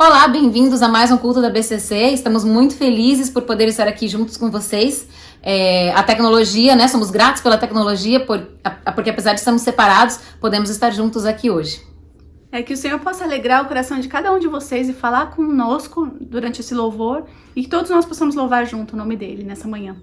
Olá, bem-vindos a mais um culto da BCC. Estamos muito felizes por poder estar aqui juntos com vocês. A tecnologia, né? Somos gratos pela tecnologia, porque apesar de estarmos separados, podemos estar juntos aqui hoje. Que o Senhor possa alegrar o coração de cada um de vocês e falar conosco durante esse louvor e que todos nós possamos louvar junto o nome dele nessa manhã.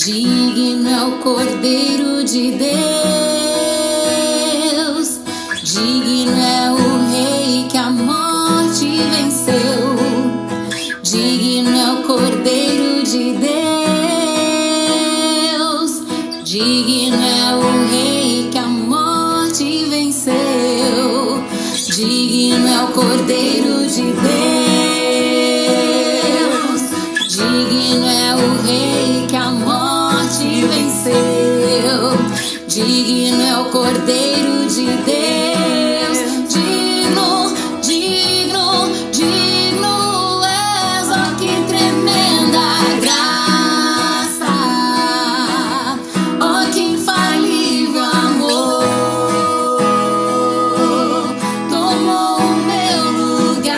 Digno é o Cordeiro de Deus, digno é o Rei que a morte venceu, digno é o Cordeiro de Deus, digno é o Rei que a morte venceu, digno é o Cordeiro de Deus, digno é o Rei que a morte venceu, digno é o Cordeiro de Deus, digno, digno, digno és, ó que tremenda graça, ó que infalível amor, tomou o meu lugar.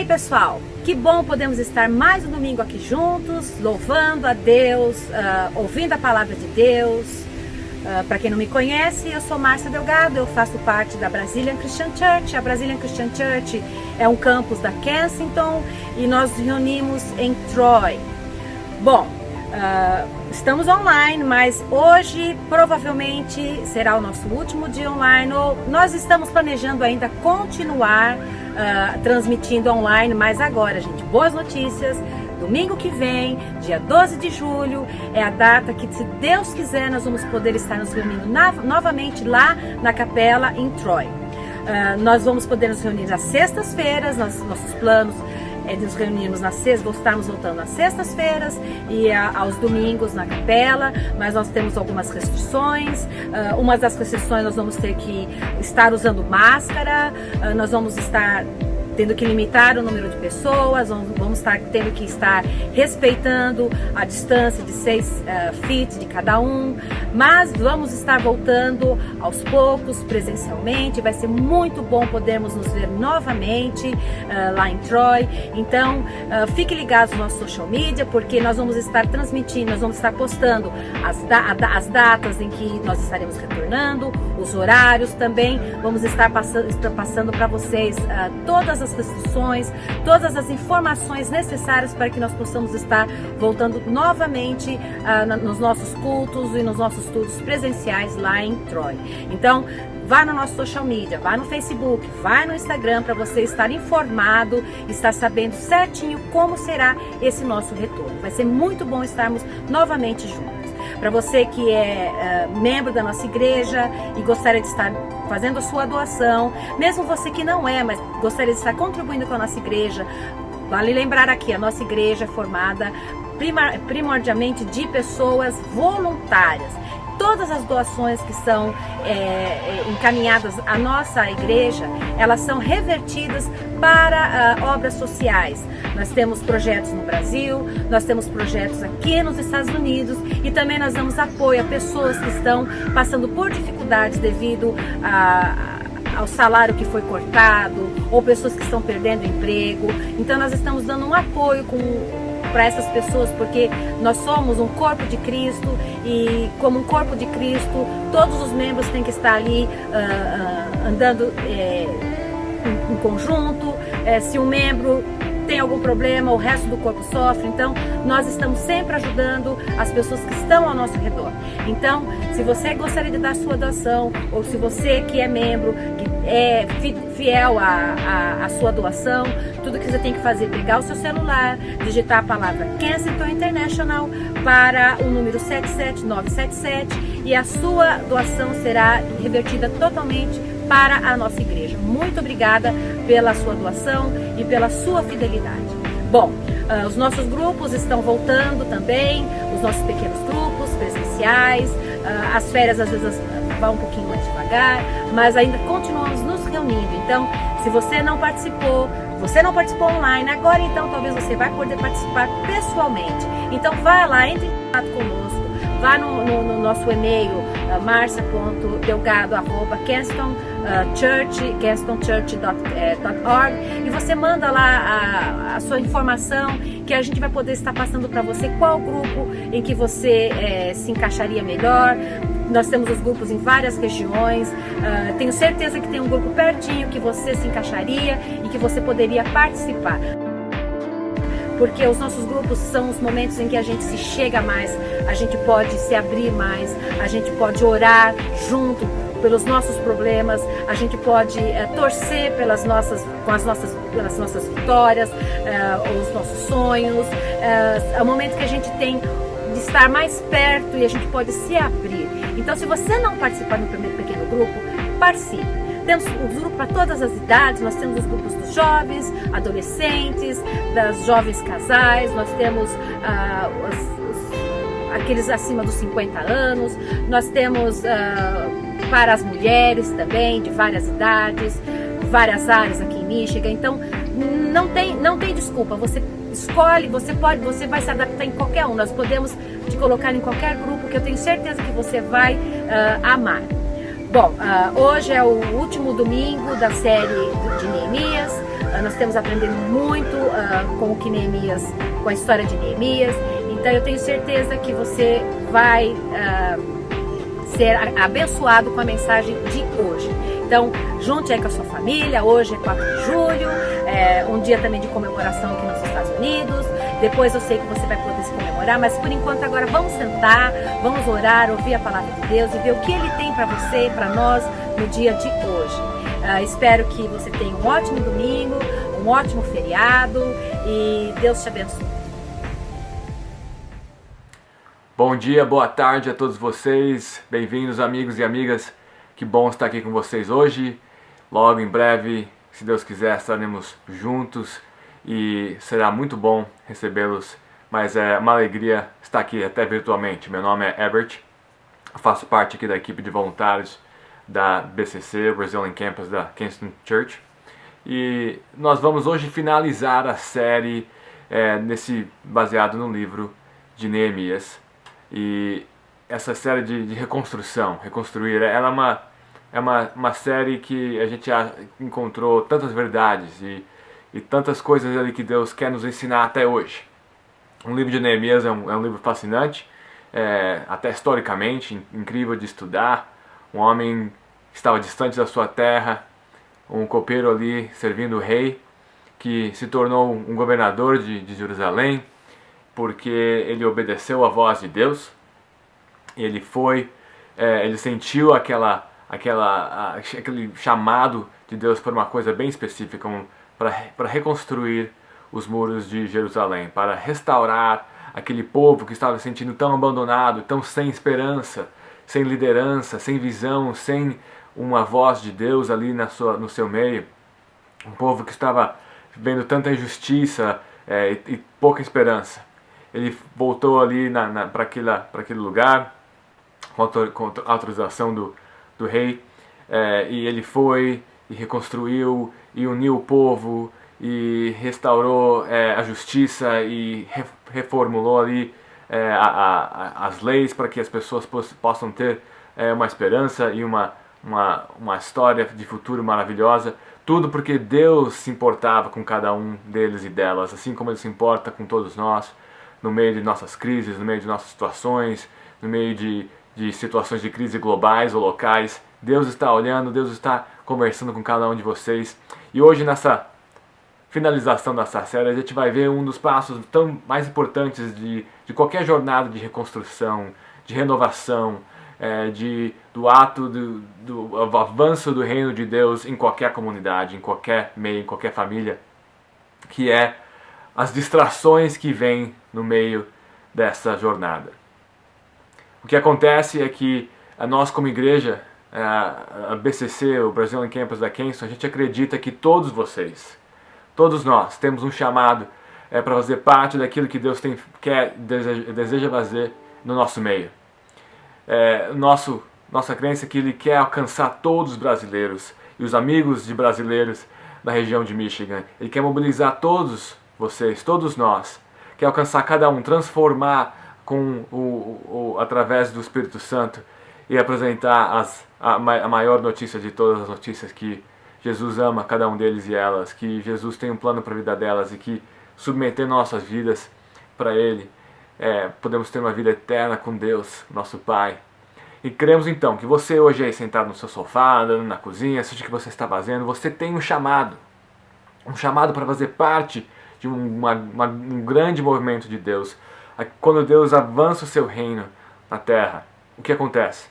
pessoal, que bom podemos estar mais um domingo aqui juntos, louvando a Deus, ouvindo a palavra de Deus. Para quem não me conhece, eu sou Márcia Delgado, eu faço parte da Brazilian Christian Church. A Brazilian Christian Church é um campus da Kensington e nós nos reunimos em Troy. Bom, estamos online, mas hoje provavelmente será o nosso último dia online. Nós estamos planejando ainda continuar transmitindo online, mas agora, gente, boas notícias. Domingo que vem, dia 12 de julho, é a data que, se Deus quiser, nós vamos poder estar nos reunindo novamente lá na capela em Troy. Nós vamos poder nos reunir às sextas-feiras, nossos planos é de nos reunirmos nas sextas, estarmos voltando às sextas-feiras e aos domingos na capela, mas nós temos algumas restrições. Uma das restrições, nós vamos ter que estar usando máscara, nós vamos estar tendo que limitar o número de pessoas, vamos estar tendo que estar respeitando a distância de 6 feet de cada um, mas vamos estar voltando aos poucos, presencialmente. Vai ser muito bom podermos nos ver novamente lá em Troy. Então, fique ligados no nosso social media, porque nós vamos estar transmitindo, nós vamos estar postando as datas em que nós estaremos retornando, os horários também. Vamos estar passando para vocês todas as restrições, todas as informações necessárias para que nós possamos estar voltando novamente nos nossos cultos e nos nossos estudos presenciais lá em Troy. Então, vá no nosso social media, vá no Facebook, vá no Instagram para você estar informado, estar sabendo certinho como será esse nosso retorno. Vai ser muito bom estarmos novamente juntos. Para você que é membro da nossa igreja e gostaria de estar fazendo a sua doação, mesmo você que não é, mas gostaria de estar contribuindo com a nossa igreja, vale lembrar aqui, a nossa igreja é formada primordialmente de pessoas voluntárias. Todas as doações que são encaminhadas à nossa igreja, elas são revertidas para obras sociais. Nós temos projetos no Brasil, nós temos projetos aqui nos Estados Unidos e também nós damos apoio a pessoas que estão passando por dificuldades devido ao salário que foi cortado, ou pessoas que estão perdendo emprego. Então nós estamos dando um apoio para essas pessoas, porque nós somos um corpo de Cristo e, como um corpo de Cristo, todos os membros têm que estar ali andando em conjunto. Se um membro tem algum problema, o resto do corpo sofre. Então nós estamos sempre ajudando as pessoas que estão ao nosso redor. Então, se você gostaria de dar sua doação, ou se você que é membro, que é fiel à sua doação, tudo que você tem que fazer é pegar o seu celular, digitar a palavra Kensington International para o número 77977 e a sua doação será revertida totalmente para a nossa igreja. Muito obrigada pela sua doação e pela sua fidelidade. Bom, os nossos grupos estão voltando também, os nossos pequenos grupos presenciais. As férias às vezes vão um pouquinho mais devagar, mas ainda continuamos nos reunindo. Então, se você não participou online, agora então talvez você vai poder participar pessoalmente. Então vá lá, entre em contato conosco, vá no nosso e-mail marcia.delgado@kenstonchurch.org e você manda lá a sua informação, que a gente vai poder estar passando para você qual grupo em que você se encaixaria melhor. Nós temos os grupos em várias regiões. Tenho certeza que tem um grupo pertinho que você se encaixaria e que você poderia participar. Porque os nossos grupos são os momentos em que a gente se chega mais, a gente pode se abrir mais, a gente pode orar junto pelos nossos problemas, a gente pode torcer pelas nossas vitórias, os nossos sonhos. É o momento que a gente tem de estar mais perto e a gente pode se abrir. Então, se você não participar do primeiro pequeno grupo, participe. Temos o grupo para todas as idades, nós temos os grupos dos jovens, adolescentes, das jovens casais, nós temos aqueles acima dos 50 anos, nós temos para as mulheres também, de várias idades, várias áreas aqui em Michigan. Então, não tem desculpa, você escolhe, você vai se adaptar em qualquer um, nós podemos te colocar em qualquer grupo que eu tenho certeza que você vai amar. Bom, hoje é o último domingo da série de Neemias. Nós temos aprendido muito com o que Neemias, com a história de Neemias. Então eu tenho certeza que você vai ser abençoado com a mensagem de hoje. Então, junte aí com a sua família. Hoje é 4 de julho, um dia também de comemoração aqui nos Estados Unidos. Depois eu sei que você vai poder se comemorar, mas por enquanto agora vamos sentar, vamos orar, ouvir a palavra de Deus e ver o que Ele tem para você e para nós no dia de hoje. Espero que você tenha um ótimo domingo, um ótimo feriado e Deus te abençoe. Bom dia, boa tarde a todos vocês, bem-vindos amigos e amigas, que bom estar aqui com vocês hoje. Logo em breve, se Deus quiser, estaremos juntos e será muito bom recebê-los, mas é uma alegria estar aqui até virtualmente. Meu nome é Herbert, faço parte aqui da equipe de voluntários da BCC, Brazilian Campus da Kingston Church, e nós vamos hoje finalizar a série baseado no livro de Neemias. E essa série de reconstruir, ela é uma série que a gente encontrou tantas verdades e tantas coisas ali que Deus quer nos ensinar até hoje. O livro de Neemias é um livro fascinante, até historicamente, incrível de estudar. Um homem que estava distante da sua terra, um copeiro ali servindo o rei, que se tornou um governador de Jerusalém, porque ele obedeceu à voz de Deus. Ele sentiu aquele chamado de Deus para uma coisa bem específica, para reconstruir os muros de Jerusalém, para restaurar aquele povo que estava se sentindo tão abandonado, tão sem esperança, sem liderança, sem visão, sem uma voz de Deus ali no seu meio. Um povo que estava vendo tanta injustiça e pouca esperança. Ele voltou ali para aquele lugar, com a autorização do rei, e ele foi e reconstruiu e uniu o povo e restaurou a justiça e reformulou ali as leis para que as pessoas possam ter uma esperança e uma história de futuro maravilhosa. Tudo porque Deus se importava com cada um deles e delas, assim como Ele se importa com todos nós, no meio de nossas crises, no meio de nossas situações, no meio de situações de crise globais ou locais. Deus está olhando, Deus está conversando com cada um de vocês. E hoje, nessa finalização dessa série, a gente vai ver um dos passos mais importantes de qualquer jornada de reconstrução, de renovação, do ato do avanço do reino de Deus em qualquer comunidade, em qualquer meio, em qualquer família, que é as distrações que vêm no meio dessa jornada. O que acontece é que nós, como igreja, a BCC, o Brazilian Campus da Kingston, a gente acredita que todos vocês, todos nós, temos um chamado para fazer parte daquilo que Deus deseja fazer no nosso meio. Nossa crença é que Ele quer alcançar todos os brasileiros e os amigos de brasileiros da região de Michigan. Ele quer mobilizar todos vocês, todos nós, quer alcançar cada um, transformar através do Espírito Santo e apresentar a maior notícia de todas as notícias, que Jesus ama cada um deles e elas, que Jesus tem um plano para a vida delas e que, submetendo nossas vidas para Ele, podemos ter uma vida eterna com Deus, nosso Pai. E cremos então que você hoje aí sentado no seu sofá, andando na cozinha, seja o que você está fazendo, você tem um chamado para fazer parte de um grande movimento de Deus. Quando Deus avança o seu reino na terra, o que acontece?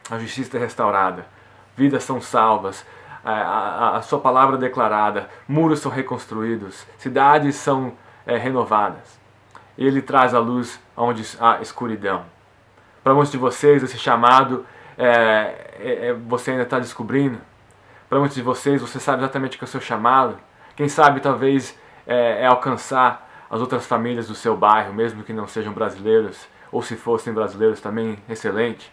A justiça é restaurada, vidas são salvas, a sua palavra é declarada, muros são reconstruídos, cidades são renovadas. Ele traz a luz onde há escuridão. Para muitos de vocês, esse chamado você ainda está descobrindo. Para muitos de vocês, você sabe exatamente o que é o seu chamado. Quem sabe, talvez, alcançar as outras famílias do seu bairro, mesmo que não sejam brasileiros, ou se fossem brasileiros também, excelente.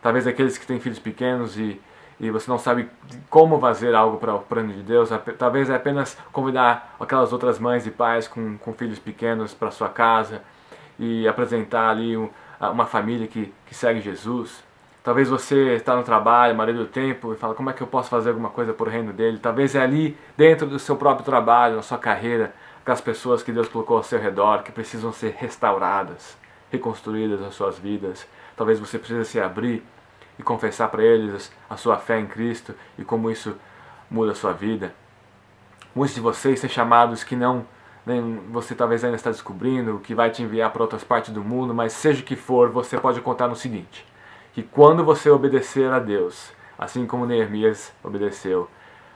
Talvez aqueles que têm filhos pequenos e você não sabe como fazer algo para o plano de Deus. Talvez é apenas convidar aquelas outras mães e pais com filhos pequenos para sua casa e apresentar ali uma família que segue Jesus. Talvez você está no trabalho, marido do tempo, e fala, como é que eu posso fazer alguma coisa por reino dele? Talvez é ali, dentro do seu próprio trabalho, na sua carreira, aquelas pessoas que Deus colocou ao seu redor, que precisam ser restauradas, reconstruídas as suas vidas. Talvez você precise se abrir e confessar para eles a sua fé em Cristo e como isso muda a sua vida. Muitos de vocês têm chamados que não, nem você talvez ainda está descobrindo, que vai te enviar para outras partes do mundo, mas seja o que for, você pode contar no seguinte, que quando você obedecer a Deus, assim como Neemias obedeceu,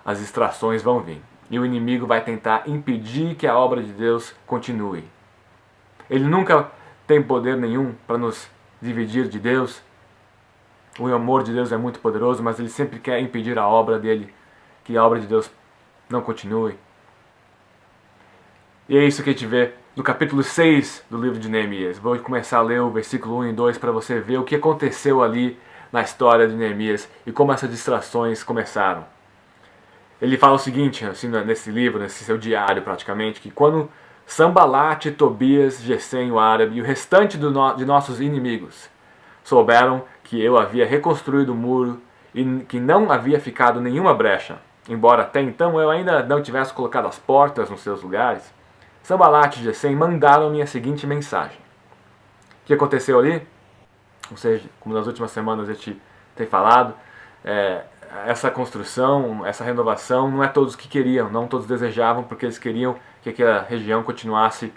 as distrações vão vir. E o inimigo vai tentar impedir que a obra de Deus continue. Ele nunca tem poder nenhum para nos dividir de Deus. O amor de Deus é muito poderoso, mas ele sempre quer impedir a obra dele, que a obra de Deus não continue. E é isso que a gente vê no capítulo 6 do livro de Neemias. Vou começar a ler o versículo 1 e 2 para você ver o que aconteceu ali na história de Neemias e como essas distrações começaram. Ele fala o seguinte, assim, nesse livro, nesse seu diário praticamente, que quando Sambalate, Tobias, Gesem, o árabe e o restante de nossos inimigos souberam que eu havia reconstruído o muro e que não havia ficado nenhuma brecha, embora até então eu ainda não tivesse colocado as portas nos seus lugares, Sambalate e Gesem mandaram-me a seguinte mensagem. O que aconteceu ali? Ou seja, como nas últimas semanas a gente tem falado, essa construção, essa renovação, não é todos que queriam, não todos desejavam, porque eles queriam que aquela região continuasse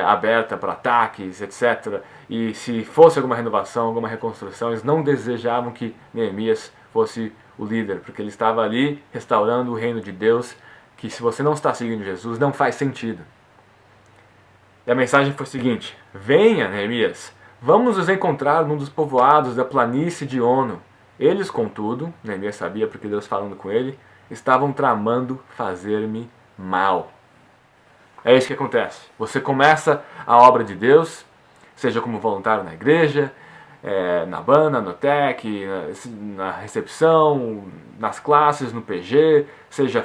aberta para ataques, etc. E se fosse alguma renovação, alguma reconstrução, eles não desejavam que Neemias fosse o líder, porque ele estava ali restaurando o reino de Deus, que se você não está seguindo Jesus, não faz sentido. E a mensagem foi a seguinte: venha, Neemias, vamos nos encontrar num dos povoados da planície de Ono. Eles, contudo, Neemias sabia porque Deus falando com ele, estavam tramando fazer-me mal. É isso que acontece. Você começa a obra de Deus, seja como voluntário na igreja, na banda, no TEC, na recepção, nas classes, no PG, seja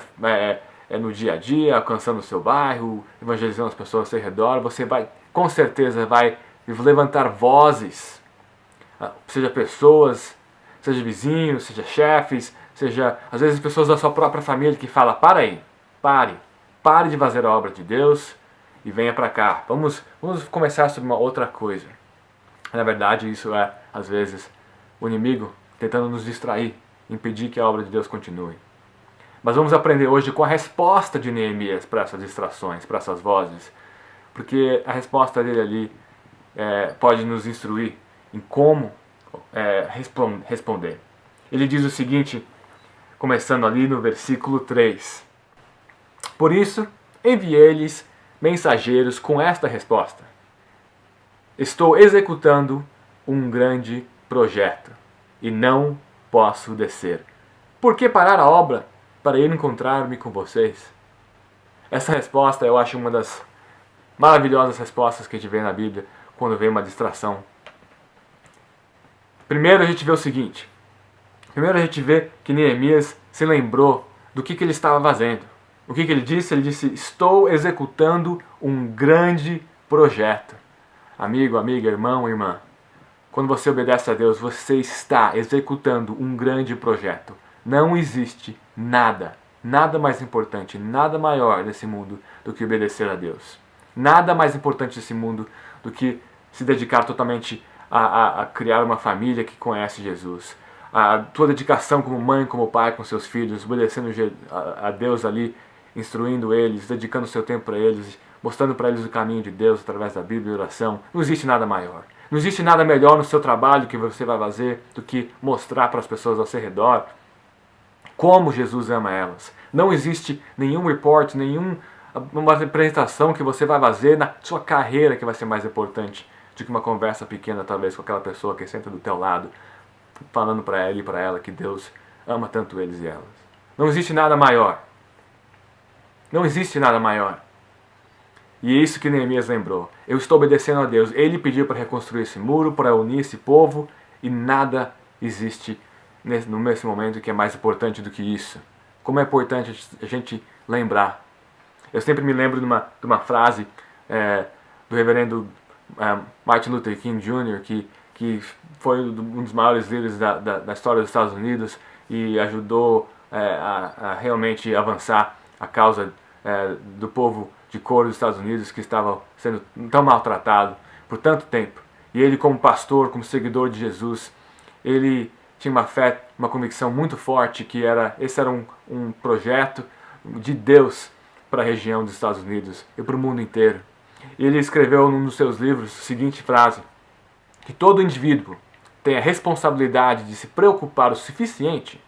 no dia a dia, alcançando o seu bairro, evangelizando as pessoas ao seu redor, você vai, com certeza, vai levantar vozes, seja pessoas, seja vizinhos, seja chefes, seja às vezes pessoas da sua própria família que falam, para aí, pare de fazer a obra de Deus e venha para cá, vamos começar sobre uma outra coisa. Na verdade, isso é, às vezes, o inimigo tentando nos distrair, impedir que a obra de Deus continue. Mas vamos aprender hoje com a resposta de Neemias para essas distrações, para essas vozes, porque a resposta dele ali pode nos instruir em como responder. Ele diz o seguinte, começando ali no versículo 3. Por isso, enviei-lhes mensageiros com esta resposta. Estou executando um grande projeto e não posso descer. Por que parar a obra para ir encontrar-me com vocês? Essa resposta eu acho uma das maravilhosas respostas que a gente vê na Bíblia quando vem uma distração. Primeiro a gente vê o seguinte. Primeiro a gente vê que Neemias se lembrou do que ele estava fazendo. O que ele disse? Ele disse, estou executando um grande projeto. Amigo, amiga, irmão, irmã, quando você obedece a Deus, você está executando um grande projeto. Não existe nada mais importante, nada maior nesse mundo do que obedecer a Deus. Nada mais importante nesse mundo do que se dedicar totalmente a criar uma família que conhece Jesus. A tua dedicação como mãe, como pai com seus filhos, obedecendo a Deus ali, instruindo eles, dedicando seu tempo para eles, mostrando para eles o caminho de Deus através da Bíblia e oração. Não existe nada maior. Não existe nada melhor no seu trabalho que você vai fazer do que mostrar para as pessoas ao seu redor como Jesus ama elas. Não existe nenhum report, nenhuma apresentação que você vai fazer na sua carreira que vai ser mais importante do que uma conversa pequena, talvez, com aquela pessoa que senta do teu lado, falando para ele e para ela que Deus ama tanto eles e elas. Não existe nada maior. Não existe nada maior. E é isso que Neemias lembrou. Eu estou obedecendo a Deus. Ele pediu para reconstruir esse muro, para unir esse povo, e nada existe nesse momento que é mais importante do que isso. Como é importante a gente lembrar. Eu sempre me lembro de uma frase do reverendo Martin Luther King Jr., que que foi um dos maiores líderes da história dos Estados Unidos e ajudou a realmente avançar a causa do povo de cor dos Estados Unidos, que estava sendo tão maltratado por tanto tempo. E ele, como pastor, como seguidor de Jesus, ele tinha uma fé, uma convicção muito forte que esse era um projeto de Deus para a região dos Estados Unidos e para o mundo inteiro. E ele escreveu num dos seus livros a seguinte frase: que todo indivíduo tem a responsabilidade de se preocupar o suficiente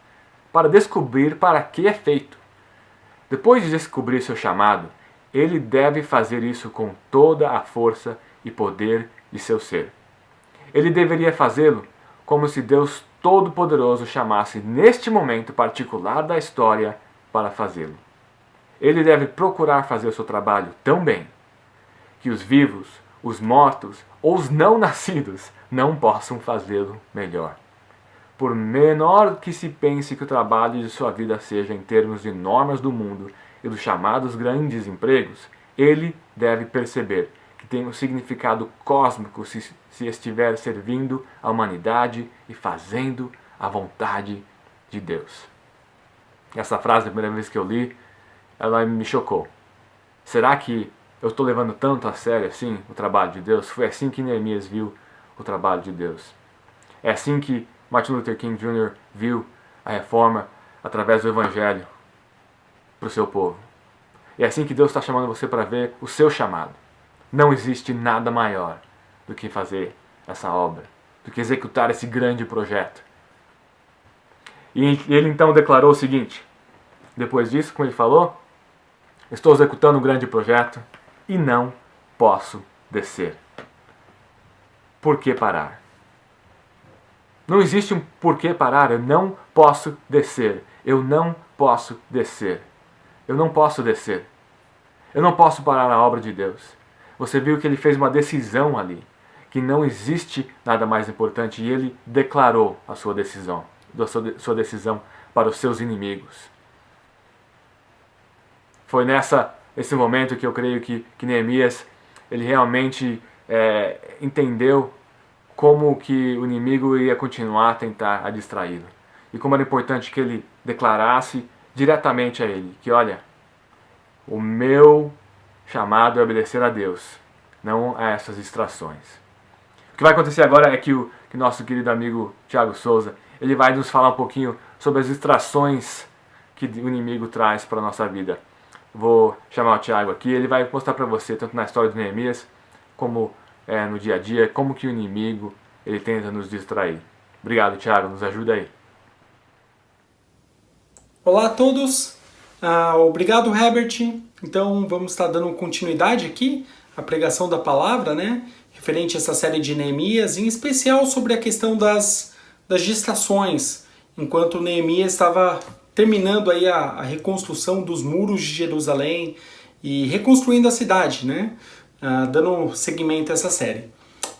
para descobrir para que é feito. Depois de descobrir seu chamado, ele deve fazer isso com toda a força e poder de seu ser. Ele deveria fazê-lo como se Deus Todo-Poderoso chamasse neste momento particular da história para fazê-lo. Ele deve procurar fazer o seu trabalho tão bem que os vivos, os mortos ou os não nascidos não possam fazê-lo melhor. Por menor que se pense que o trabalho de sua vida seja em termos de normas do mundo e dos chamados grandes empregos, ele deve perceber que tem um significado cósmico se estiver servindo a humanidade e fazendo a vontade de Deus. Essa frase, a primeira vez que eu li, ela me chocou. Será que eu estou levando tanto a sério assim o trabalho de Deus? Foi assim que Neemias viu o trabalho de Deus. É assim que Martin Luther King Jr. viu a reforma através do Evangelho para o seu povo. É assim que Deus está chamando você para ver o seu chamado. Não existe nada maior do que fazer essa obra, do que executar esse grande projeto. E ele então declarou o seguinte, depois disso, como ele falou: estou executando um grande projeto e não posso descer. Por que parar? Não existe um porquê parar. Eu não posso descer. Eu não posso descer. Eu não posso descer. Eu não posso parar a obra de Deus. Você viu que ele fez uma decisão ali, que não existe nada mais importante, e ele declarou a sua decisão para os seus inimigos. Foi nesse momento que eu creio que Neemias ele realmente entendeu como que o inimigo ia continuar a tentar a distraí-lo. E como era importante que ele declarasse diretamente a ele que, olha, o meu chamado é obedecer a Deus, não a essas distrações. O que vai acontecer agora é que o nosso querido amigo Thiago Souza, ele vai nos falar um pouquinho sobre as distrações que o inimigo traz para a nossa vida. Vou chamar o Thiago aqui, ele vai mostrar para você, tanto na história de Neemias, como no dia a dia, como que o inimigo ele tenta nos distrair. Obrigado, Thiago, nos ajuda aí. Olá a todos, obrigado Herbert. Então vamos estar dando continuidade aqui à pregação da palavra, né? Referente a essa série de Neemias, em especial sobre a questão das distrações, enquanto Neemias estava terminando aí a reconstrução dos muros de Jerusalém e reconstruindo a cidade, né? Dando seguimento a essa série.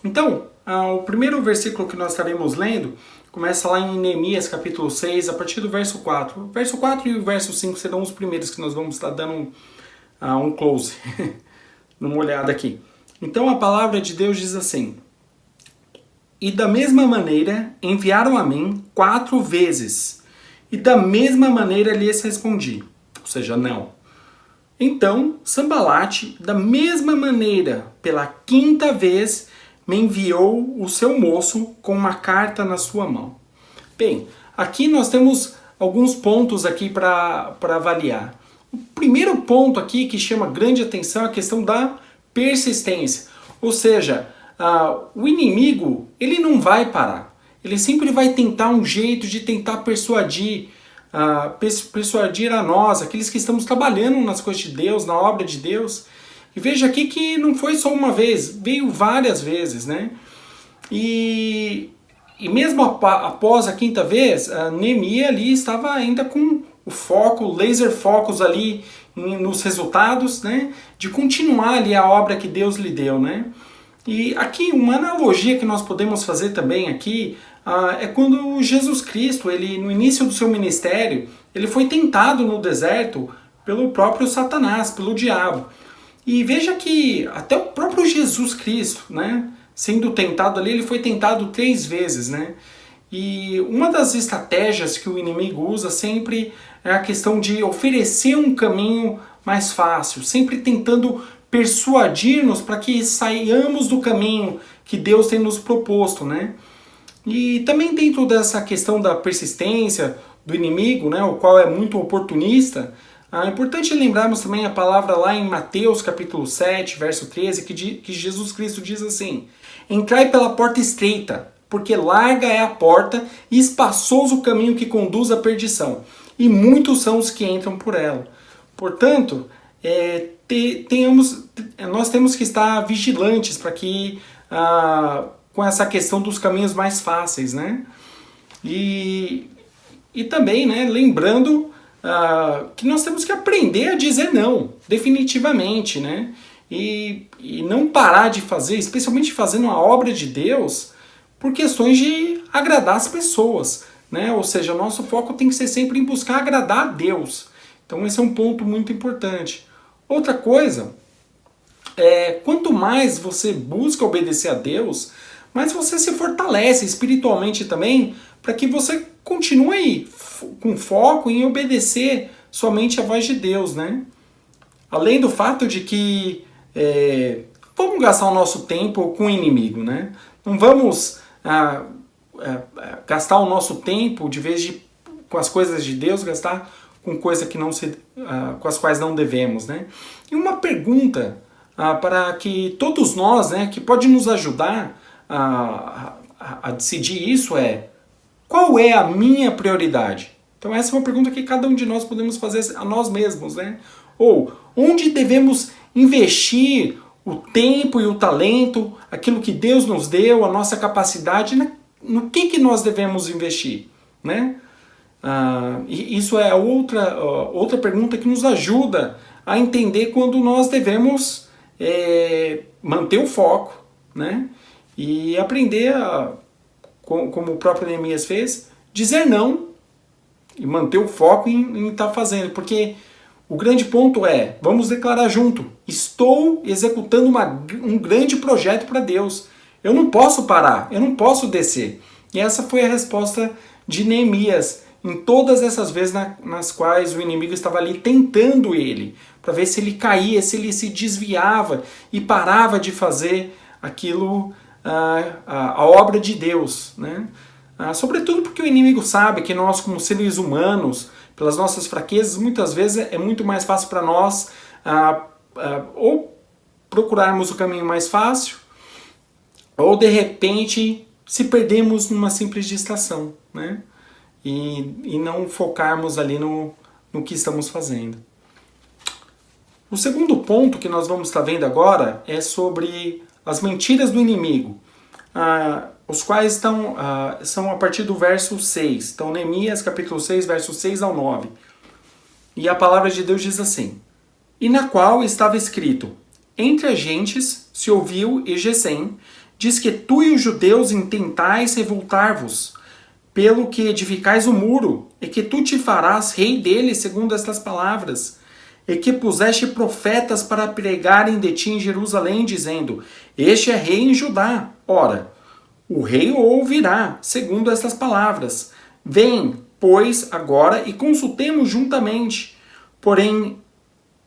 Então, o primeiro versículo que nós estaremos lendo começa lá em Neemias capítulo 6, a partir do verso 4. O verso 4 e o verso 5 serão os primeiros que nós vamos estar dando um close, uma olhada aqui. Então a palavra de Deus diz assim: e da mesma maneira enviaram a mim 4 vezes, e da mesma maneira lhes respondi, ou seja, não. Então Sambalate, da mesma maneira, pela 5ª vez, me enviou o seu moço com uma carta na sua mão. Bem, aqui nós temos alguns pontos aqui para avaliar. O primeiro ponto aqui que chama grande atenção é a questão da persistência. Ou seja, o inimigo ele não vai parar. Ele sempre vai tentar um jeito de tentar persuadir a nós, aqueles que estamos trabalhando nas coisas de Deus, na obra de Deus. E veja aqui que não foi só uma vez, veio várias vezes, né? E mesmo após a 5ª vez, Neemias ali estava ainda com o foco, laser focus ali nos resultados, né? De continuar ali a obra que Deus lhe deu, né? E aqui uma analogia que nós podemos fazer também aqui é quando Jesus Cristo, ele no início do seu ministério, ele foi tentado no deserto pelo próprio Satanás, pelo diabo. E veja que até o próprio Jesus Cristo, né, sendo tentado ali, ele foi tentado 3 vezes, né? E uma das estratégias que o inimigo usa sempre é a questão de oferecer um caminho mais fácil, sempre tentando persuadir-nos para que saiamos do caminho que Deus tem nos proposto, né? E também dentro dessa questão da persistência do inimigo, né, o qual é muito oportunista, é importante lembrarmos também a palavra lá em Mateus capítulo 7, verso 13, que Jesus Cristo diz assim: entrai pela porta estreita, porque larga é a porta e espaçoso o caminho que conduz à perdição, e muitos são os que entram por ela. Portanto, nós temos que estar vigilantes para que com essa questão dos caminhos mais fáceis, né? E também, né, lembrando que nós temos que aprender a dizer não, definitivamente, né? E não parar de fazer, especialmente fazendo a obra de Deus, por questões de agradar as pessoas, né? Ou seja, o nosso foco tem que ser sempre em buscar agradar a Deus. Então esse é um ponto muito importante. Outra coisa, quanto mais você busca obedecer a Deus, mais você se fortalece espiritualmente também, para que você continue com foco em obedecer somente a voz de Deus, né? Além do fato de que vamos gastar o nosso tempo com o inimigo, né? Não vamos gastar o nosso tempo, de vez de com as coisas de Deus, gastar com coisas que com as quais não devemos, né? E uma pergunta para que todos nós, né, que pode nos ajudar a decidir isso qual é a minha prioridade? Então essa é uma pergunta que cada um de nós podemos fazer a nós mesmos, né? Ou onde devemos investir o tempo e o talento, aquilo que Deus nos deu, a nossa capacidade, no que nós devemos investir, né? E isso é outra pergunta que nos ajuda a entender quando nós devemos manter o foco, né? E aprender como o próprio Neemias fez, dizer não e manter o foco em estar fazendo, porque o grande ponto vamos declarar junto, estou executando um grande projeto para Deus, eu não posso parar, eu não posso descer. E essa foi a resposta de Neemias em todas essas vezes nas quais o inimigo estava ali tentando ele, para ver se ele caía, se ele se desviava e parava de fazer aquilo, a obra de Deus, né? Sobretudo porque o inimigo sabe que nós, como seres humanos, pelas nossas fraquezas, muitas vezes é muito mais fácil para nós ou procurarmos o caminho mais fácil, ou de repente se perdemos numa simples distração, né? E não focarmos ali no que estamos fazendo. O segundo ponto que nós vamos estar vendo agora é sobre as mentiras do inimigo, os quais são a partir do verso 6. Então, Neemias, capítulo 6, versos 6 ao 9. E a palavra de Deus diz assim: e na qual estava escrito: entre as gentes se ouviu e Gesem, diz que tu e os judeus intentais revoltar-vos, pelo que edificais o muro, e que tu te farás rei dele, segundo estas palavras, e que puseste profetas para pregarem de ti em Jerusalém, dizendo: este é rei em Judá. Ora, o rei o ouvirá, segundo estas palavras. Vem, pois, agora e consultemos juntamente. Porém,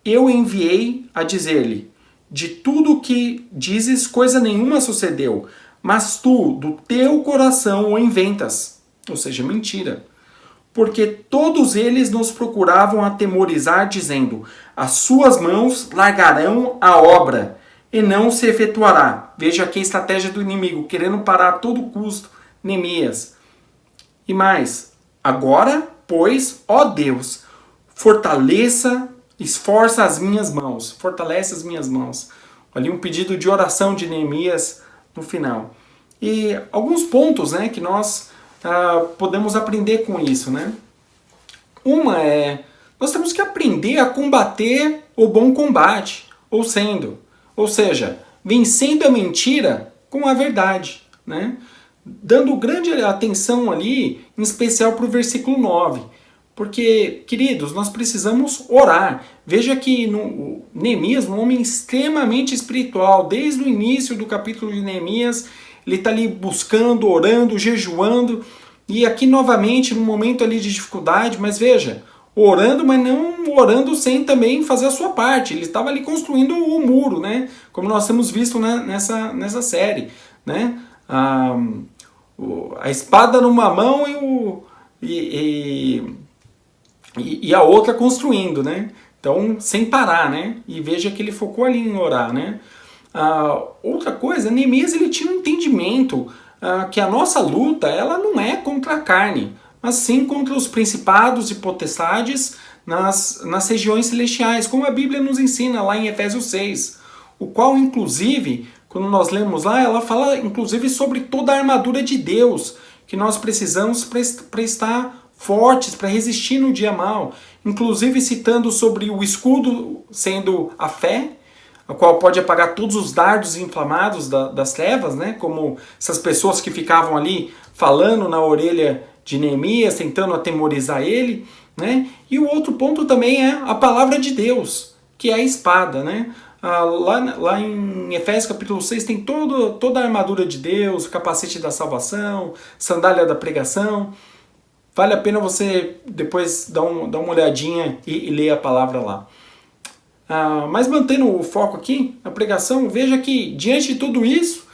eu enviei a dizer-lhe: de tudo o que dizes, coisa nenhuma sucedeu, mas tu, do teu coração, o inventas. Ou seja, mentira. Porque todos eles nos procuravam atemorizar, dizendo: as suas mãos largarão a obra, e não se efetuará. Veja aqui a estratégia do inimigo, querendo parar a todo custo Neemias. E mais: agora, pois, ó Deus, esforça as minhas mãos, fortalece as minhas mãos. Ali um pedido de oração de Neemias no final. E alguns pontos, né, que nós podemos aprender com isso, né? Uma nós temos que aprender a combater o bom combate, ou seja, vencendo a mentira com a verdade, né? Dando grande atenção ali, em especial para o versículo 9. Porque, queridos, nós precisamos orar. Veja que Neemias, um homem extremamente espiritual, desde o início do capítulo de Neemias, ele está ali buscando, orando, jejuando, e aqui novamente, num momento ali de dificuldade, mas veja, orando, mas não orando sem também fazer a sua parte. Ele estava ali construindo o muro, né? Como nós temos visto, né, nessa série, né? A espada numa mão e a outra construindo, né? Então, sem parar, né? E veja que ele focou ali em orar, né? Outra coisa, Neemias, ele tinha um entendimento que a nossa luta, ela não é contra a carne, mas sim contra os principados e potestades nas regiões celestiais, como a Bíblia nos ensina lá em Efésios 6, o qual, inclusive, quando nós lemos lá, ela fala, inclusive, sobre toda a armadura de Deus, que nós precisamos para estar fortes, para resistir no dia mau, inclusive citando sobre o escudo sendo a fé, a qual pode apagar todos os dardos inflamados das trevas, né? Como essas pessoas que ficavam ali falando na orelha de Neemias, tentando atemorizar ele, né? E o outro ponto também é a palavra de Deus, que é a espada, né? Lá em Efésios capítulo 6 tem toda a armadura de Deus, o capacete da salvação, sandália da pregação. Vale a pena você depois dar uma olhadinha e ler a palavra lá. Mas mantendo o foco aqui, a pregação, veja que diante de tudo isso,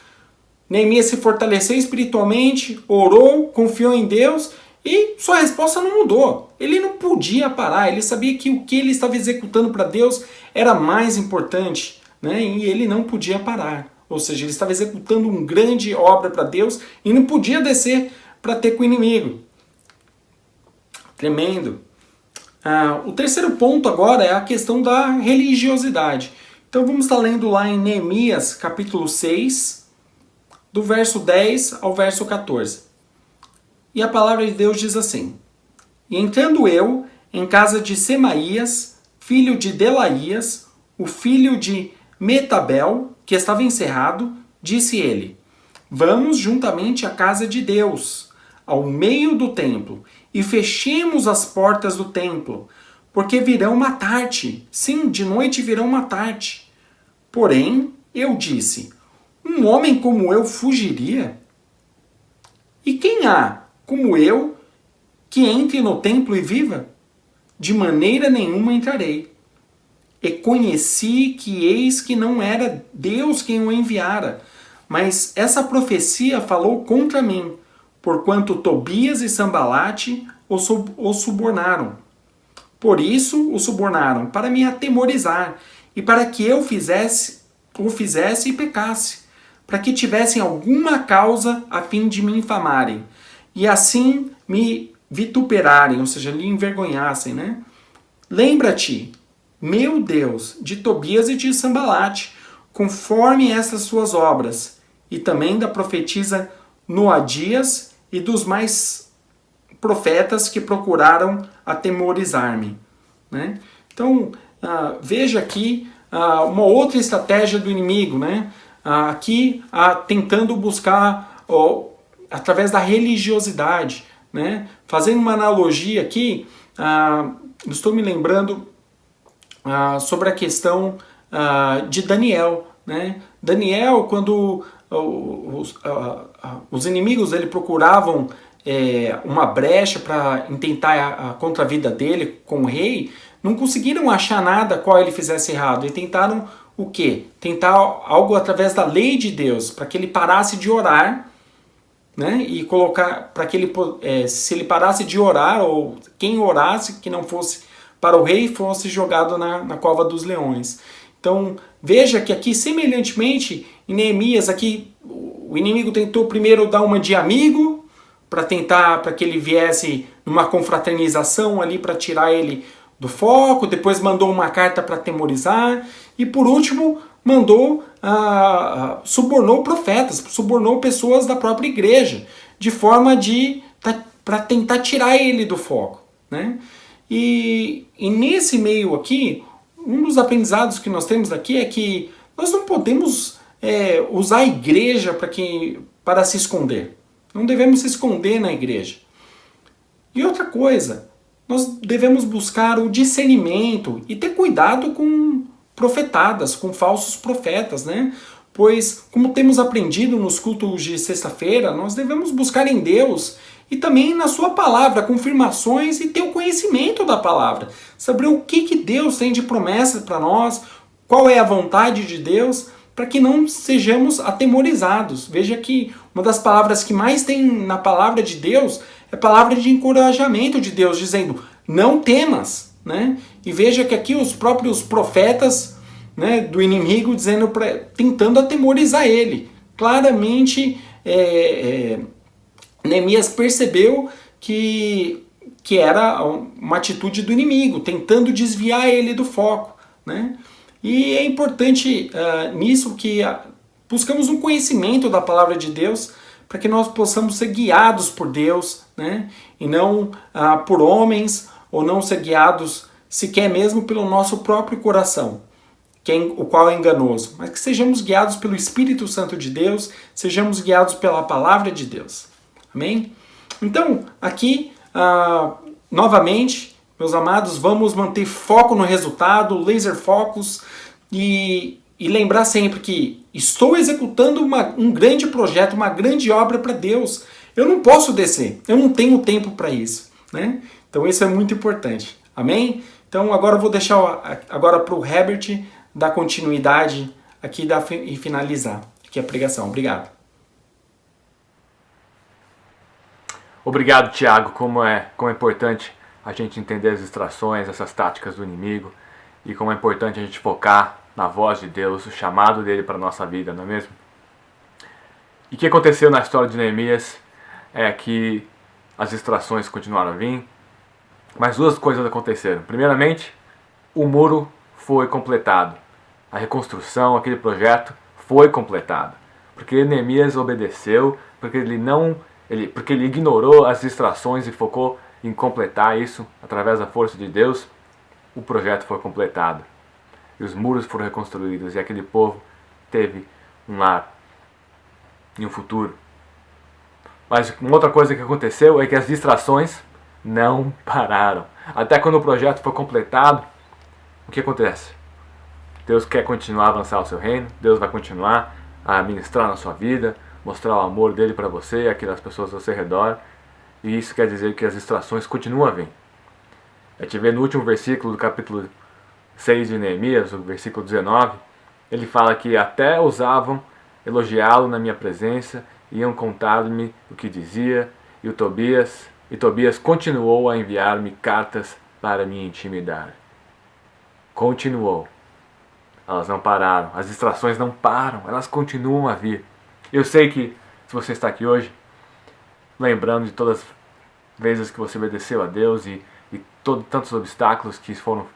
Neemias se fortaleceu espiritualmente, orou, confiou em Deus e sua resposta não mudou. Ele não podia parar, ele sabia que o que ele estava executando para Deus era mais importante, né? E ele não podia parar. Ou seja, ele estava executando uma grande obra para Deus e não podia descer para ter com o inimigo. Tremendo. O terceiro ponto agora é a questão da religiosidade. Então vamos estar lendo lá em Neemias capítulo 6, do verso 10 ao verso 14. E a palavra de Deus diz assim: E entrando eu em casa de Semaías, filho de Delaías, o filho de Metabel, que estava encerrado, disse ele: Vamos juntamente à casa de Deus, ao meio do templo, e fechemos as portas do templo, porque virão matar-te. Sim, de noite virão matar-te. Porém, eu disse: um homem como eu fugiria? E quem há, como eu, que entre no templo e viva? De maneira nenhuma entrarei. E conheci que eis que não era Deus quem o enviara, mas essa profecia falou contra mim, porquanto Tobias e Sambalate o subornaram. Por isso o subornaram, para me atemorizar, e para que eu o fizesse e pecasse, para que tivessem alguma causa a fim de me infamarem, e assim me vituperarem, ou seja, lhe envergonhassem, né? Lembra-te, meu Deus, de Tobias e de Sambalate, conforme essas suas obras, e também da profetisa Noadias e dos mais profetas que procuraram atemorizar-me, né? Então, veja aqui uma outra estratégia do inimigo, né? Aqui tentando buscar através da religiosidade, né? Fazendo uma analogia aqui, estou me lembrando sobre a questão de Daniel, né? Daniel, quando os inimigos dele procuravam uma brecha para intentar contra a vida dele com o rei, não conseguiram achar nada qual ele fizesse errado, e tentaram o quê? Tentar algo através da lei de Deus, para que ele parasse de orar, né? E colocar, para que ele, se ele parasse de orar, ou quem orasse, que não fosse para o rei, fosse jogado na cova dos leões. Então, veja que aqui, semelhantemente, em Neemias, aqui o inimigo tentou primeiro dar uma de amigo, para que ele viesse numa confraternização ali, para tirar ele do foco, depois mandou uma carta para atemorizar, e por último subornou profetas, subornou pessoas da própria igreja, de forma para tentar tirar ele do foco, né? E nesse meio aqui, um dos aprendizados que nós temos aqui é que nós não podemos usar a igreja para se esconder. Não devemos se esconder na igreja. E outra coisa, nós devemos buscar o discernimento e ter cuidado com profetadas, com falsos profetas, né? Pois, como temos aprendido nos cultos de sexta-feira, nós devemos buscar em Deus e também na sua palavra confirmações e ter o conhecimento da palavra. Saber o que Deus tem de promessa para nós, qual é a vontade de Deus, para que não sejamos atemorizados. Veja que uma das palavras que mais tem na palavra de Deus é a palavra de encorajamento de Deus, dizendo, não temas, né? E veja que aqui os próprios profetas, né, do inimigo tentando atemorizar ele. Claramente, Neemias percebeu que era uma atitude do inimigo, tentando desviar ele do foco, né? E é importante nisso que buscamos um conhecimento da palavra de Deus para que nós possamos ser guiados por Deus, né? E não por homens, ou não ser guiados sequer mesmo pelo nosso próprio coração, o qual é enganoso, mas que sejamos guiados pelo Espírito Santo de Deus, sejamos guiados pela palavra de Deus. Amém? Então, aqui, novamente, meus amados, vamos manter foco no resultado, laser focus, e lembrar sempre que estou executando um grande projeto, uma grande obra para Deus. Eu não posso descer, eu não tenho tempo para isso, né? Então isso é muito importante. Amém? Então agora eu vou deixar agora para o Herbert dar continuidade aqui e finalizar aqui a pregação. Obrigado. Obrigado, Tiago. Como é importante a gente entender as distrações, essas táticas do inimigo, e como é importante a gente focar na voz de Deus, o chamado dele para a nossa vida, não é mesmo? E o que aconteceu na história de Neemias é que as distrações continuaram a vir, mas duas coisas aconteceram. Primeiramente, o muro foi completado. A reconstrução, aquele projeto foi completado. Porque Neemias obedeceu, porque ele ignorou as distrações e focou em completar isso através da força de Deus, o projeto foi completado. E os muros foram reconstruídos e aquele povo teve um lar e um futuro. Mas uma outra coisa que aconteceu é que as distrações não pararam. Até quando o projeto foi completado, o que acontece? Deus quer continuar a avançar o seu reino, Deus vai continuar a ministrar na sua vida, mostrar o amor dele para você e aquelas pessoas ao seu redor. E isso quer dizer que as distrações continuam a vir. A gente vê no último versículo do capítulo 6 de Neemias, o versículo 19, ele fala que até ousavam elogiá-lo na minha presença, iam contar-me o que dizia, e Tobias continuou a enviar-me cartas para me intimidar. Continuou. Elas não pararam. As distrações não param. Elas continuam a vir. Eu sei que se você está aqui hoje, lembrando de todas as vezes que você obedeceu a Deus e tantos obstáculos que foram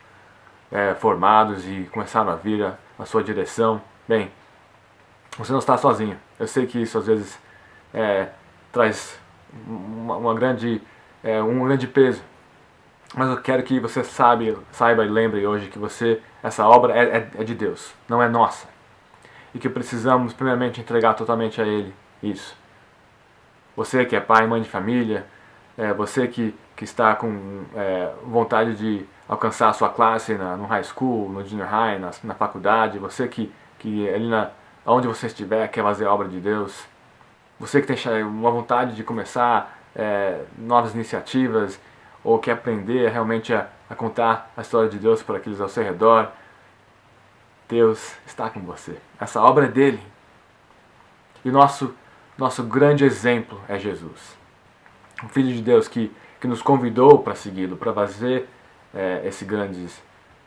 formados e começaram a vir na sua direção, bem, você não está sozinho. Eu sei que isso às vezes traz um grande peso, mas eu quero que você saiba e lembre hoje que essa obra é de Deus, não é nossa, e que precisamos primeiramente entregar totalmente a Ele isso. Você que é pai, mãe de família, você que está com vontade de alcançar a sua classe no high school, no junior high, na faculdade, você que ali onde você estiver quer fazer a obra de Deus, você que tem uma vontade de começar novas iniciativas ou quer aprender realmente a contar a história de Deus para aqueles ao seu redor, Deus está com você. Essa obra é dele. E o nosso grande exemplo é Jesus. O Filho de Deus que nos convidou para segui-lo, para fazer esses grandes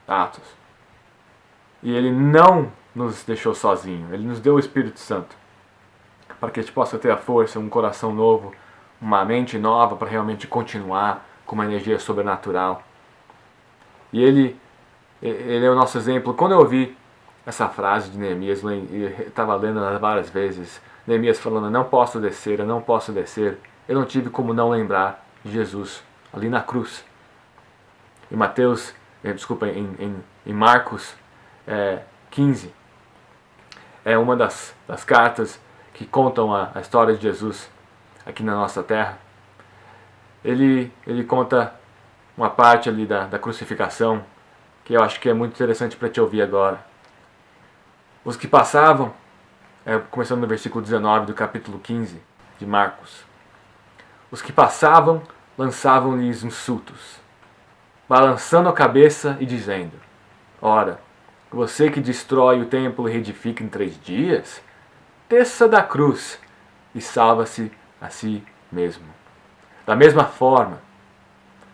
atos. E Ele não nos deixou sozinho. Ele nos deu o Espírito Santo para que a gente possa ter a força, um coração novo, uma mente nova para realmente continuar com uma energia sobrenatural. E Ele é o nosso exemplo. Quando eu ouvi essa frase de Neemias, eu estava lendo várias vezes, Neemias falando, não posso descer, eu não posso descer. Eu não tive como não lembrar de Jesus ali na cruz. Em Marcos 15, é uma das cartas que contam a história de Jesus aqui na nossa terra. Ele conta uma parte ali da crucificação que eu acho que é muito interessante para te ouvir agora. Os que passavam, começando no versículo 19 do capítulo 15 de Marcos. Os que passavam lançavam-lhes insultos, balançando a cabeça e dizendo: ora, você que destrói o templo e reedifica em 3 dias, desça da cruz e salva-se a si mesmo. Da mesma forma,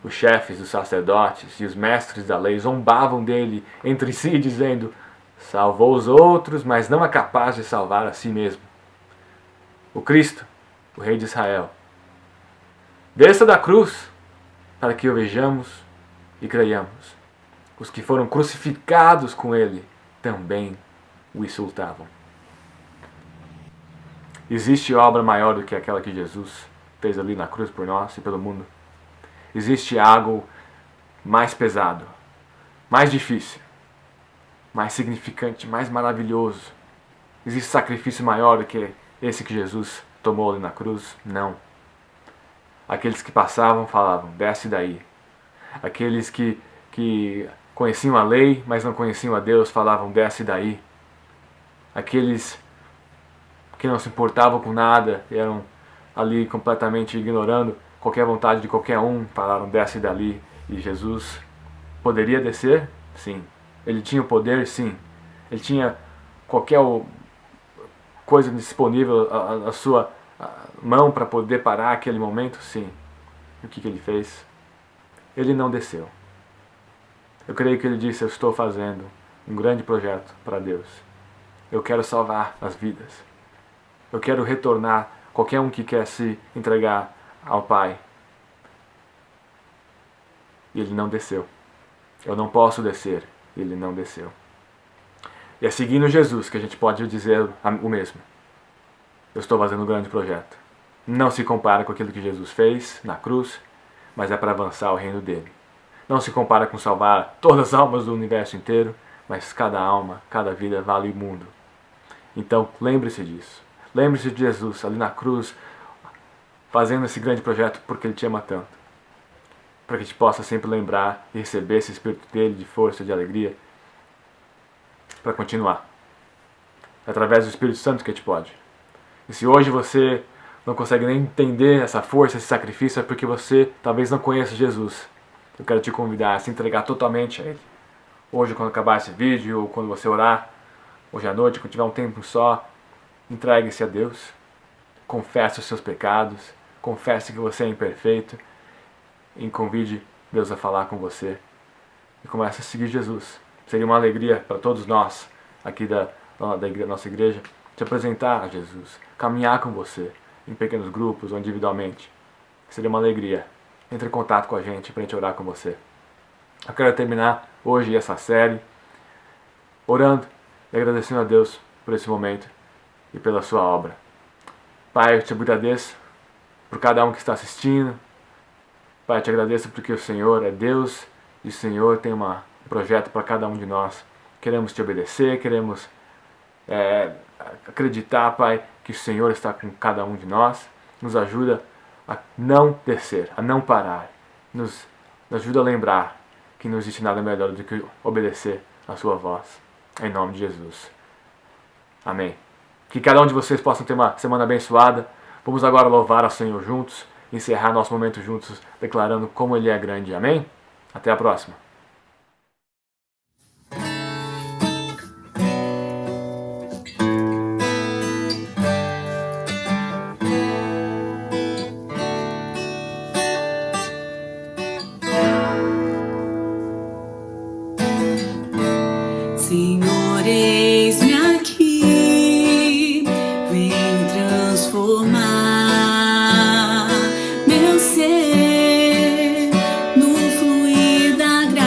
os chefes dos sacerdotes e os mestres da lei zombavam dele entre si, dizendo: salvou os outros, mas não é capaz de salvar a si mesmo. O Cristo, o Rei de Israel, desça da cruz para que o vejamos e creiamos. Os que foram crucificados com ele também o insultavam. Existe obra maior do que aquela que Jesus fez ali na cruz por nós e pelo mundo? Existe algo mais pesado, mais difícil, mais significante, mais maravilhoso? Existe sacrifício maior do que esse que Jesus tomou ali na cruz? Não. Aqueles que passavam falavam: desce daí. Aqueles que conheciam a lei, mas não conheciam a Deus, falavam: desce daí. Aqueles que não se importavam com nada, eram ali completamente ignorando qualquer vontade de qualquer um, falaram: desce dali. E Jesus poderia descer? Sim. Ele tinha o poder? Sim. Ele tinha qualquer coisa disponível à sua mão para poder parar aquele momento? Sim. E o que ele fez? Ele não desceu. Eu creio que ele disse: eu estou fazendo um grande projeto para Deus. Eu quero salvar as vidas. Eu quero retornar qualquer um que quer se entregar ao Pai. E ele não desceu. Eu não posso descer. Ele não desceu. E é seguindo Jesus que a gente pode dizer o mesmo. Eu estou fazendo um grande projeto. Não se compara com aquilo que Jesus fez na cruz, mas é para avançar o reino dele. Não se compara com salvar todas as almas do universo inteiro, mas cada alma, cada vida vale o mundo. Então, lembre-se disso. Lembre-se de Jesus ali na cruz, fazendo esse grande projeto porque ele te ama tanto. Para que a gente possa sempre lembrar e receber esse Espírito dele de força, de alegria, para continuar. É através do Espírito Santo que a gente pode. E se hoje você não consegue nem entender essa força, esse sacrifício, é porque você talvez não conheça Jesus. Eu quero te convidar a se entregar totalmente a Ele. Hoje, quando acabar esse vídeo, ou quando você orar, hoje à noite, quando tiver um tempo só, entregue-se a Deus. Confesse os seus pecados. Confesse que você é imperfeito. E convide Deus a falar com você. E comece a seguir Jesus. Seria uma alegria para todos nós, aqui da nossa igreja, te apresentar a Jesus. Caminhar com você, em pequenos grupos ou individualmente. Seria uma alegria. Entre em contato com a gente para a gente orar com você. Eu quero terminar hoje essa série orando e agradecendo a Deus por esse momento e pela sua obra. Pai, eu te agradeço por cada um que está assistindo. Pai, eu te agradeço porque o Senhor é Deus e o Senhor tem um projeto para cada um de nós. Queremos te obedecer, queremos acreditar, Pai, que o Senhor está com cada um de nós. Nos ajuda a não descer, a não parar. Nos ajuda a lembrar que não existe nada melhor do que obedecer a sua voz. Em nome de Jesus. Amém. Que cada um de vocês possam ter uma semana abençoada. Vamos agora louvar ao Senhor juntos, encerrar nosso momento juntos, declarando como Ele é grande. Amém? Até a próxima. Senhor, eis-me aqui, vem transformar meu ser no fluir da graça.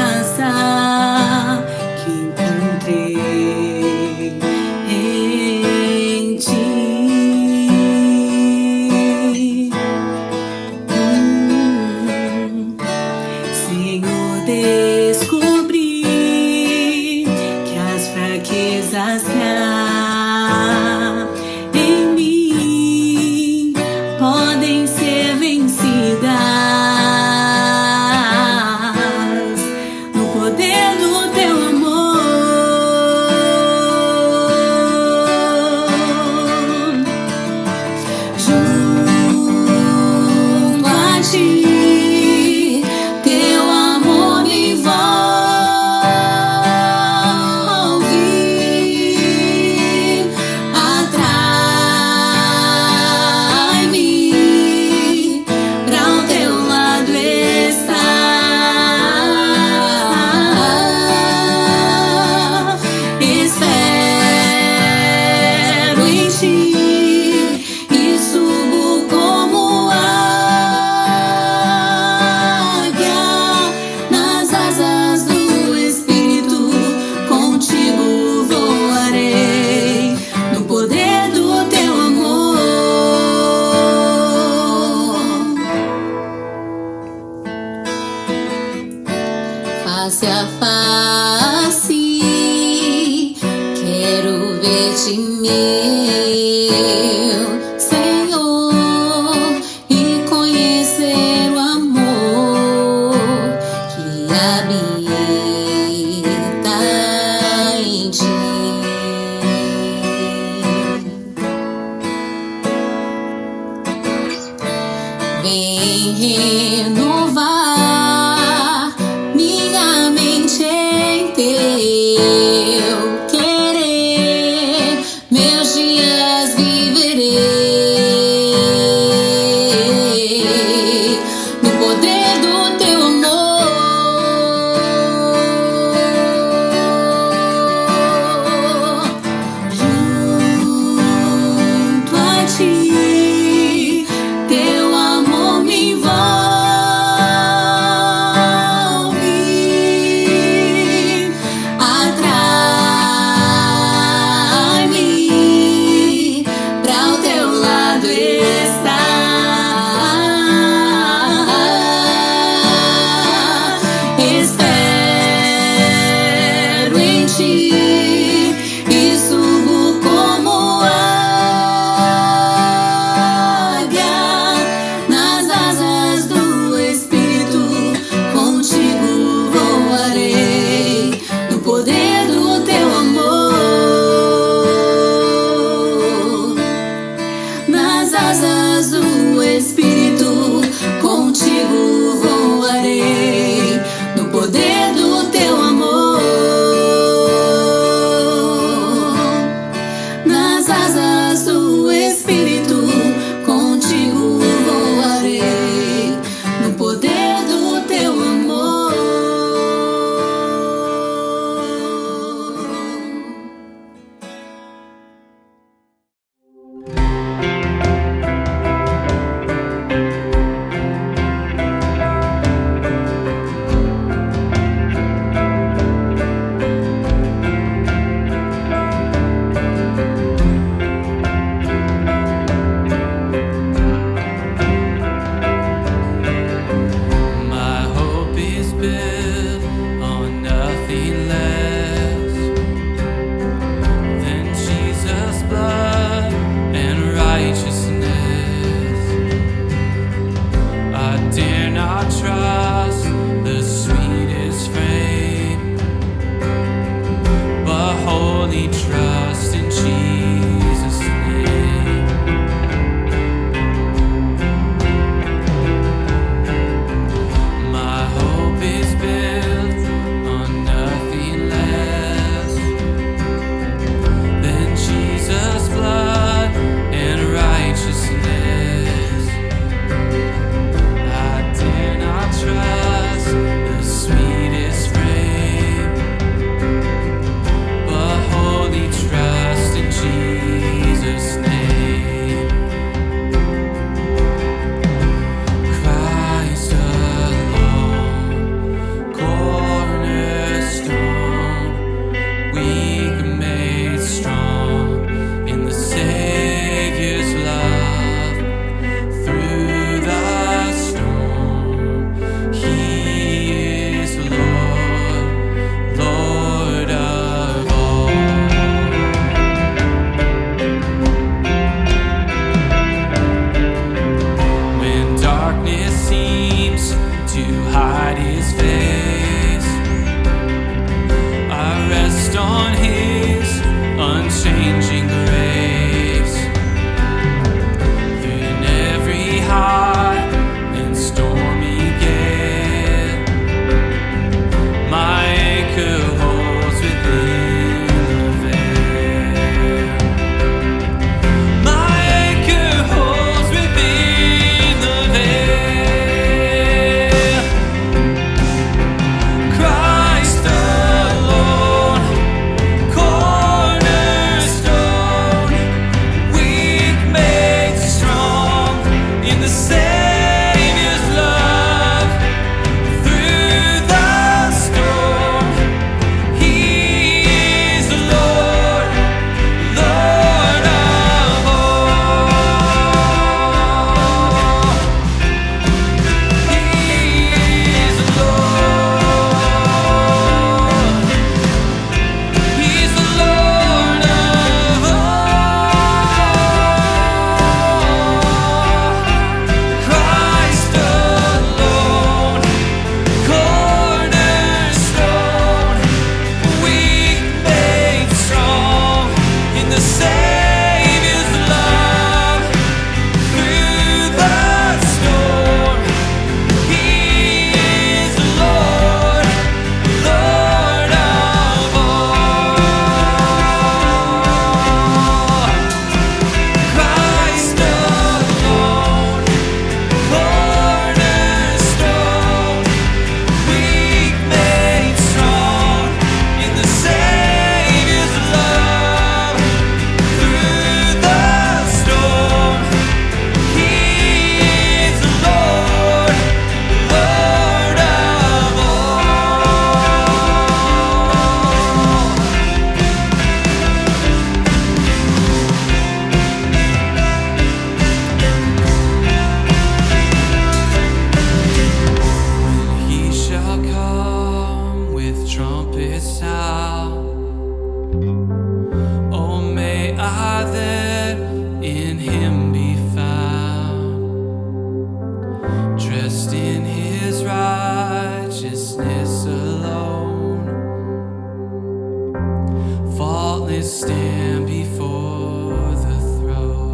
vem renovar minha mente em teu querer, meus dias viverei no poder do teu amor. Junto a ti, teu amor me envolve, atrai-me pra o teu lado estar. Espero em ti e subo como águia nas asas do Espírito. Contigo voarei no poder do teu amor. Nas asas do Espírito, contigo voarei no poder do teu amor. Nas asas do Espírito, contigo voarei no poder do teu amor. My hope is built on nothing less than Jesus' blood and righteousness. I dare not trust the sweetest frame, but wholly trust in Jesus' name. My hope is built on nothing less than Jesus' blood and righteousness. I dare not trust the sweetest frame, but wholly trust in Jesus' name. Christ alone, cornerstone, weak made strong in the Savior's love. Through the storm, He is Lord, Lord of all. When darkness seems to hide His face, I rest on His unchanging grace. In every high and stormy gale, my anchor holds within the veil. My anchor holds within the veil. Christ alone, cornerstone, weak made strong in the Savior's love. Through the storm, He is Lord, Lord of all. He is Lord. He's the Lord of all. stand before the throne.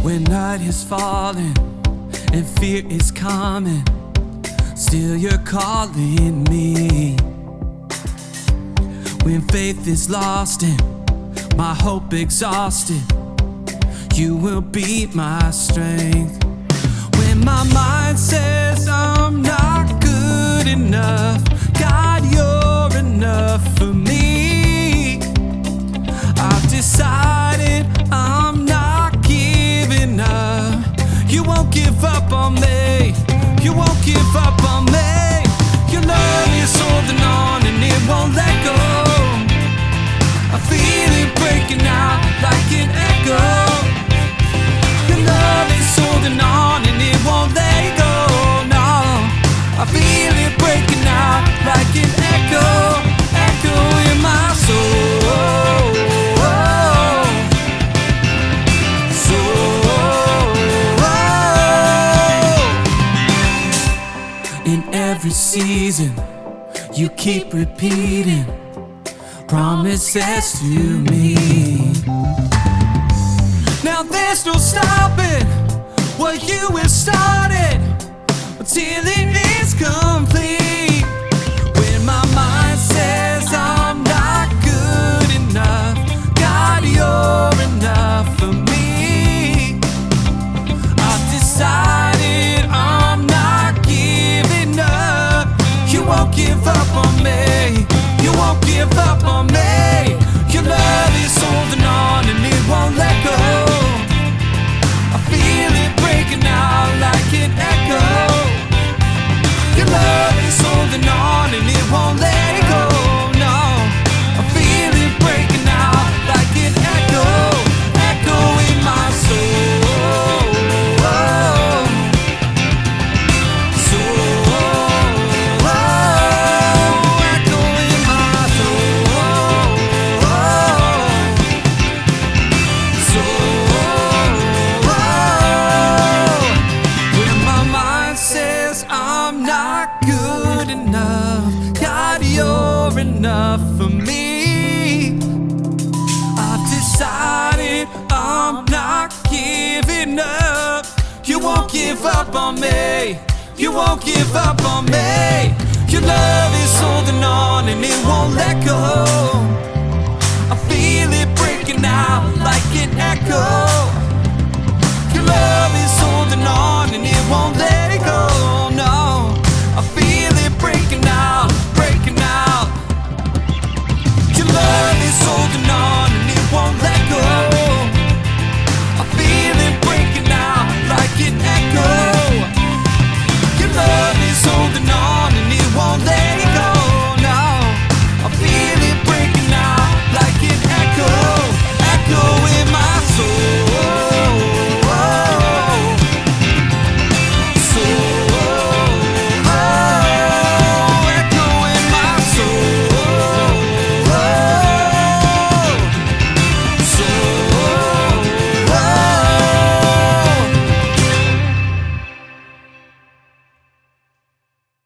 When night is falling and fear is coming, still you're calling me. When faith is lost and my hope exhausted, you will be my strength. When my mind says I'm not good enough, God, you're enough for me. I've decided I'm not giving up. You won't give up on me. You won't give up on me. Your love is holding on and it won't let go. I feel it breaking out like an echo. Your love is holding on and it won't let go. No, I feel it breaking out like an echo, echo in my soul. In every season, you keep repeating promises to me. Now there's no stopping what you have started until it is complete. When my mind says I'm not good enough, God, you're enough for me. I've decided I'm not giving up. You won't give up on me. You won't give up on me. Your love is holding on and it won't let go. I feel it breaking out like an echo. Your love is holding on and it won't let go. No, I feel it breaking out like an echo, echo in my soul. Enough for me. I've decided I'm not giving up. You won't give up on me. You won't give up on me. Your love is holding on and it won't let go. I feel it breaking out like an echo. Your love is holding on and it won't let go.